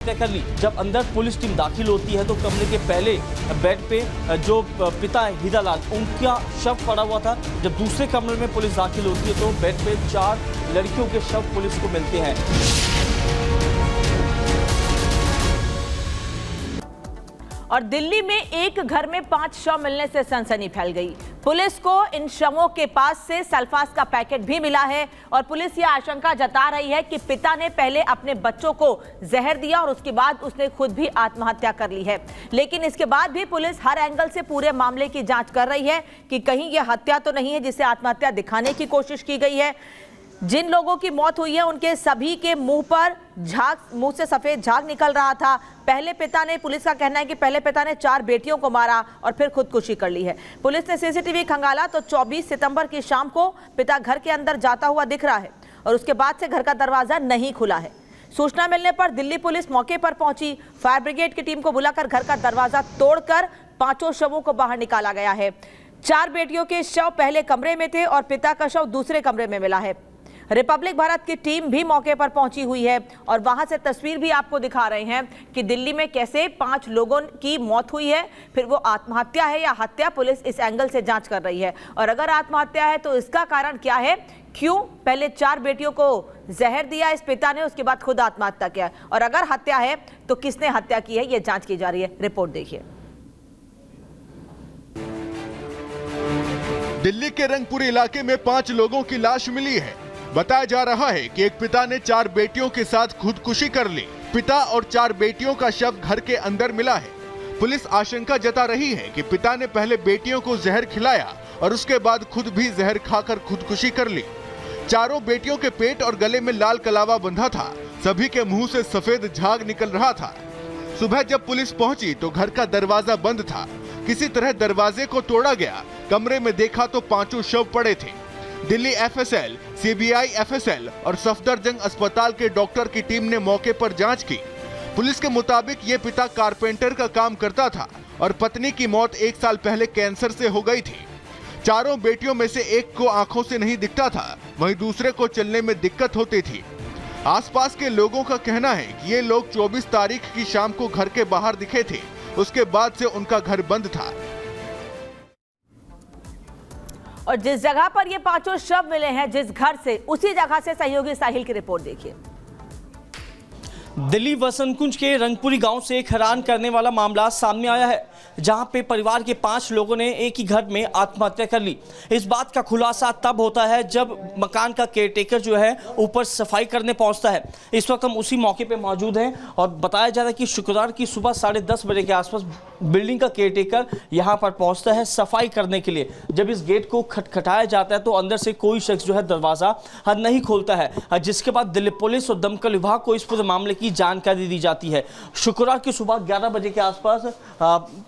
तय कर ली। जब अंदर पुलिस टीम दाखिल होती है तो कमरे के पहले बेड पे जो पिता है हीरालाल, उनका शव पड़ा हुआ था। जब दूसरे कमरे में पुलिस दाखिल होती है तो बेड पे 4 लड़कियों के शव पुलिस को मिलते हैं। और दिल्ली में एक घर में 5 शव मिलने से सनसनी फैल गई। पुलिस को इन शवों के पास से सल्फास का पैकेट भी मिला है और पुलिस यह आशंका जता रही है कि पिता ने पहले अपने बच्चों को जहर दिया और उसके बाद उसने खुद भी आत्महत्या कर ली है। लेकिन इसके बाद भी पुलिस हर एंगल से पूरे मामले की जांच कर रही है कि कहीं यह हत्या तो नहीं है जिसे आत्महत्या दिखाने की कोशिश की गई है। जिन लोगों की मौत हुई है उनके सभी के मुंह से सफेद झाग निकल रहा था। पुलिस का कहना है कि पहले पिता ने 4 बेटियों को मारा और फिर खुदकुशी कर ली है। पुलिस ने सीसीटीवी खंगाला तो 24 सितंबर की शाम को पिता घर के अंदर जाता हुआ दिख रहा है और उसके बाद से घर का दरवाजा नहीं खुला है। सूचना मिलने पर दिल्ली पुलिस मौके पर पहुंची। फायर ब्रिगेड की टीम को बुलाकर घर का दरवाजा तोड़कर 5 शवों को बाहर निकाला गया है। 4 बेटियों के शव पहले कमरे में थे और पिता का शव दूसरे कमरे में मिला है। रिपब्लिक भारत की टीम भी मौके पर पहुंची हुई है और वहां से तस्वीर भी आपको दिखा रहे हैं कि दिल्ली में कैसे 5 लोगों की मौत हुई है। फिर वो आत्महत्या है या हत्या, पुलिस इस एंगल से जांच कर रही है। और अगर आत्महत्या है तो इसका कारण क्या है, क्यों पहले 4 बेटियों को जहर दिया इस पिता ने, उसके बाद खुद आत्महत्या किया, और अगर हत्या है तो किसने हत्या की है, ये जांच की जा रही है। रिपोर्ट देखिए। दिल्ली के रंगपुर इलाके में 5 लोगों की लाश मिली है। बताया जा रहा है कि एक पिता ने 4 बेटियों के साथ खुदकुशी कर ली। पिता और 4 बेटियों का शव घर के अंदर मिला है। पुलिस आशंका जता रही है कि पिता ने पहले बेटियों को जहर खिलाया और उसके बाद खुद भी जहर खाकर खुदकुशी कर ली। चारों बेटियों के पेट और गले में लाल कलावा बंधा था। सभी के मुंह से सफेद झाग निकल रहा था। सुबह जब पुलिस पहुंची तो घर का दरवाजा बंद था। किसी तरह दरवाजे को तोड़ा गया। कमरे में देखा तो 5 शव पड़े थे। दिल्ली एफएसएल, सीबीआई एफएसएल और सफदरजंग अस्पताल के डॉक्टर की टीम ने मौके पर जांच की। पुलिस के मुताबिक ये पिता कारपेंटर का काम करता था और पत्नी की मौत 1 साल पहले कैंसर से हो गई थी। चारों बेटियों में से एक को आंखों से नहीं दिखता था, वहीं दूसरे को चलने में दिक्कत होती थी। आसपास के लोगों का कहना है कि ये लोग 24 तारीख की शाम को घर के बाहर दिखे थे। उसके बाद से उनका घर बंद था। और जिस जगह पर ये 5 शव मिले हैं, जिस घर से, उसी जगह से सहयोगी साहिल की रिपोर्ट देखिए। दिल्ली वसंत कुंज के रंगपुरी गांव से एक हैरान करने वाला मामला सामने आया है, जहां पे परिवार के 5 लोगों ने एक ही घर में आत्महत्या कर ली। इस बात का खुलासा तब होता है जब मकान का केयरटेकर जो है ऊपर सफाई करने पहुंचता है। इस वक्त हम उसी मौके पे मौजूद हैं और बताया जा रहा है कि शुक्रवार की सुबह 10:30 बजे के आसपास बिल्डिंग का केयरटेकर यहां पर पहुंचता है सफाई करने के लिए। जब इस गेट को खटखटाया जाता है तो अंदर से कोई शख्स जो है दरवाजा नहीं खोलता है, जिसके बाद दिल्ली पुलिस और दमकल विभाग को इस पूरे मामले की जानकारी दी जाती है। शुक्रवार की सुबह 11 बजे के आसपास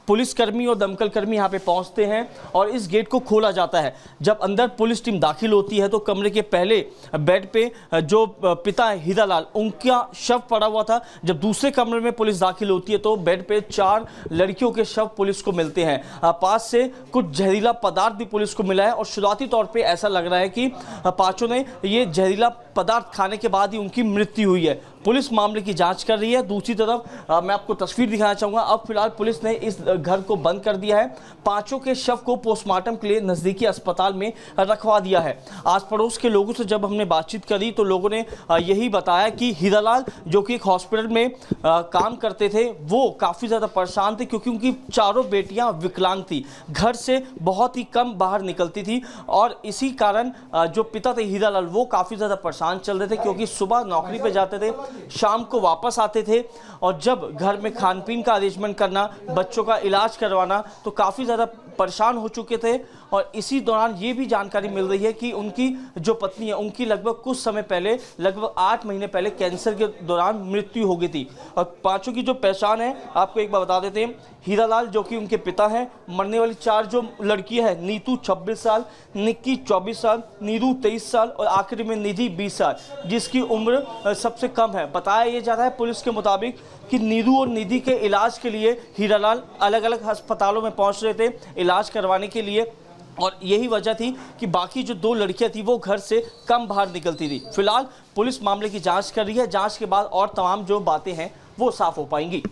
पुलिसकर्मी और दमकल कर्मी यहां पे पहुंचते हैं और इस गेट को खोला जाता है। जब अंदर पुलिस टीम दाखिल होती है तो कमरे के पहले बेड पे जो पिता है हीरालाल, उनका शव पड़ा हुआ था। जब दूसरे कमरे में पुलिस दाखिल होती है तो बेड पे 4 लड़कियों के शव पुलिस को मिलते हैं। पास से कुछ जहरीला पदार्थ भी पुलिस को मिला है और शुरुआती तौर पे ऐसा लग रहा है कि 5 ने ये जहरीला पदार्थ खाने के बाद ही उनकी मृत्यु हुई है। पुलिस मामले की जांच कर रही है। दूसरी तरफ मैं आपको तस्वीर दिखाना चाहूंगा। अब फिलहाल पुलिस ने इस घर को बंद कर दिया है। 5 के शव को पोस्टमार्टम के लिए नजदीकी अस्पताल में रखवा दिया है। आस पड़ोस के लोगों से जब हमने बातचीत करी तो लोगों ने यही बताया कि हीरालाल जो कि एक हॉस्पिटल में काम करते थे, वो काफ़ी ज़्यादा परेशान थे क्योंकि उनकी चारों बेटियां विकलांग थी, घर से बहुत ही कम बाहर निकलती थी और इसी कारण जो पिता थे हीरालाल, वो काफ़ी ज़्यादा परेशान चल रहे थे क्योंकि सुबह नौकरी पे जाते थे, शाम को वापस आते थे और जब घर में खान पीन का अरेंजमेंट करना, बच्चों का इलाज करवाना, तो काफ़ी ज़्यादा परेशान हो चुके थे। और इसी दौरान ये भी जानकारी मिल रही है कि उनकी जो पत्नी है, उनकी लगभग कुछ समय पहले, लगभग 8 महीने पहले कैंसर के दौरान मृत्यु हो गई थी। और 5 की जो पहचान है आपको एक बार बता देते हैं। हीरालाल जो कि उनके पिता हैं, मरने वाली 4 जो लड़कियां हैं, नीतू 26 साल, निक्की 24 साल, नीरू 23 साल और आखिरी में निधि 20 साल, जिसकी उम्र सबसे कम है। बताया ये जा रहा है पुलिस के मुताबिक कि नीरू और निधि के इलाज के लिए हीरालाल अलग अलग अस्पतालों में पहुंच रहे थे इलाज करवाने के लिए और यही वजह थी कि बाकी जो 2 लड़कियां थी वो घर से कम बाहर निकलती थी। फिलहाल पुलिस मामले की जांच कर रही है। जांच के बाद और तमाम जो बातें हैं वो साफ हो पाएंगी।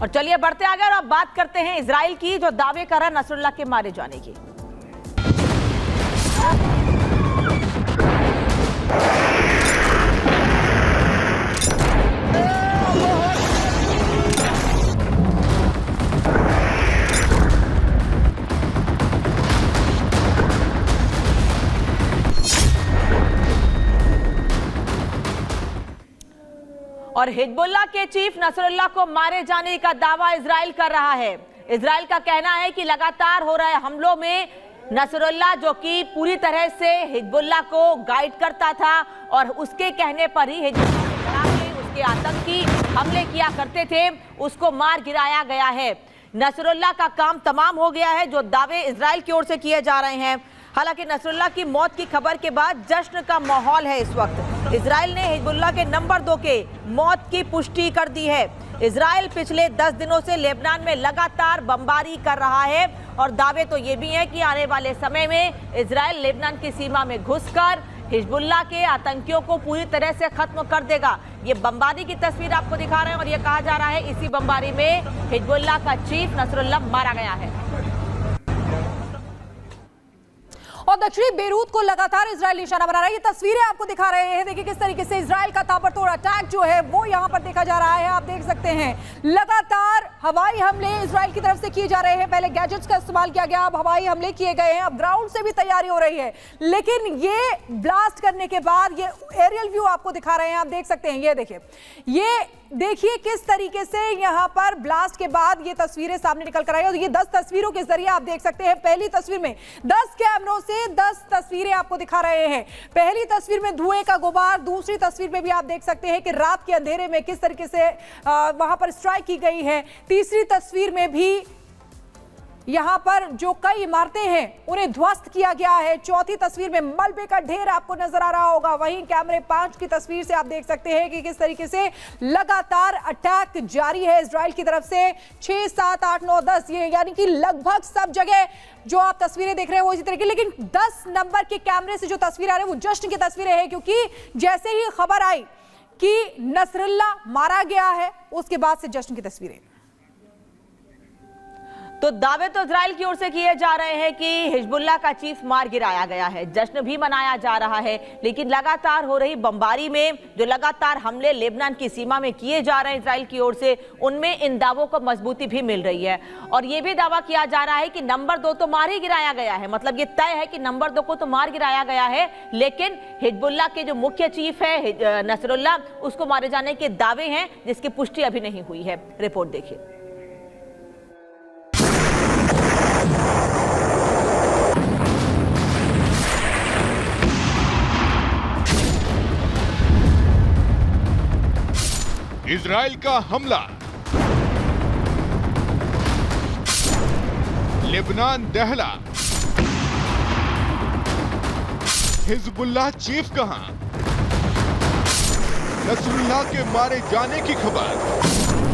और चलिए बढ़ते आगे और अब बात करते हैं इजराइल की, जो दावे कर रहा है नसरुल्लाह के मारे जाने की। और हिजबुल्लाह के चीफ नसरुल्लाह को मारे जाने का दावा इजराइल कर रहा है। इजराइल का कहना है कि लगातार हो रहे हमलों में नसरुल्लाह, जो कि पूरी तरह से हिजबुल्लाह को गाइड करता था और उसके कहने पर ही हिजबुल्लाह के खिलाफ उसके आतंकी हमले किया करते थे, उसको मार गिराया गया है। नसरुल्लाह का काम तमाम हो गया है, जो दावे इजराइल की ओर से किए जा रहे हैं। हालांकि नसरुल्लाह की मौत की खबर के बाद जश्न का माहौल है इस वक्त। इजराइल ने हिजबुल्लाह के नंबर 2 के मौत की पुष्टि कर दी है। इजराइल पिछले 10 दिनों से लेबनान में लगातार बमबारी कर रहा है और दावे तो ये भी हैं कि आने वाले समय में इजराइल लेबनान की सीमा में घुसकर हिजबुल्लाह के आतंकियों को पूरी तरह से खत्म कर देगा। ये बमबारी की तस्वीर आपको दिखा रहे हैं और ये कहा जा रहा है इसी बमबारी में हिजबुल्लाह का चीफ नसरुल्लाह मारा गया है। और दक्षिणी बेरूत को लगातार इजराइल निशाना बना रहा है। ये तस्वीरें आपको दिखा रहे हैं, देखिए किस तरीके से इजराइल का ताबड़तोड़ अटैक जो है वो यहाँ पर देखा जा रहा है। आप देख सकते हैं लगातार हवाई हमले इजराइल की तरफ से किए जा रहे हैं। पहले गैजेट्स का इस्तेमाल किया गया, अब हवाई हमले किए गए हैं, अब ग्राउंड से भी तैयारी हो रही है। लेकिन ये ब्लास्ट करने के बाद ये एरियल व्यू आपको दिखा रहे हैं, आप देख सकते हैं। ये देखिए किस तरीके से यहाँ पर ब्लास्ट के बाद ये तस्वीरें सामने निकल कर आई और ये 10 तस्वीरों के जरिए आप देख सकते हैं। पहली तस्वीर में 10 कैमरों से 10 तस्वीरें आपको दिखा रहे हैं। पहली तस्वीर में धुएं का गुबार, दूसरी तस्वीर में भी आप देख सकते हैं कि रात के अंधेरे में किस तरीके से वहां पर स्ट्राइक की गई है। तीसरी तस्वीर में भी यहां पर जो कई इमारतें हैं उन्हें ध्वस्त किया गया है। चौथी तस्वीर में मलबे का ढेर आपको नजर आ रहा होगा। वहीं कैमरे 5 की तस्वीर से आप देख सकते हैं कि किस तरीके से लगातार अटैक जारी है इजराइल की तरफ से। 6, 7, 8, 9, 10 ये यानी कि लगभग सब जगह जो आप तस्वीरें देख रहे हैं वो इसी तरीके। लेकिन 10 नंबर के कैमरे से जो तस्वीर आ रही है वो जश्न की तस्वीरें हैं, क्योंकि जैसे ही खबर आई कि नसरुल्लाह मारा गया है उसके बाद से जश्न की तस्वीरें। तो दावे तो इजराइल की ओर से किए जा रहे हैं कि हिजबुल्लाह का चीफ मार गिराया गया है, जश्न भी मनाया जा रहा है। लेकिन लगातार हो रही बमबारी में जो लगातार हमले लेबनान की सीमा में किए जा रहे हैं इजराइल की ओर से, उनमें इन दावों को मजबूती भी मिल रही है। और ये भी दावा किया जा रहा है कि नंबर 2 तो मार ही गिराया गया है, मतलब ये तय है कि नंबर 2 को तो मार गिराया गया है। लेकिन हिजबुल्लाह के जो मुख्य चीफ है नसरुल्लाह, उसको मारे जाने के दावे हैं जिसकी पुष्टि अभी नहीं हुई है। रिपोर्ट देखिए। इजराइल का हमला, लेबनान दहला, हिजबुल्लाह चीफ कहां, नसरुल्लाह के मारे जाने की खबर।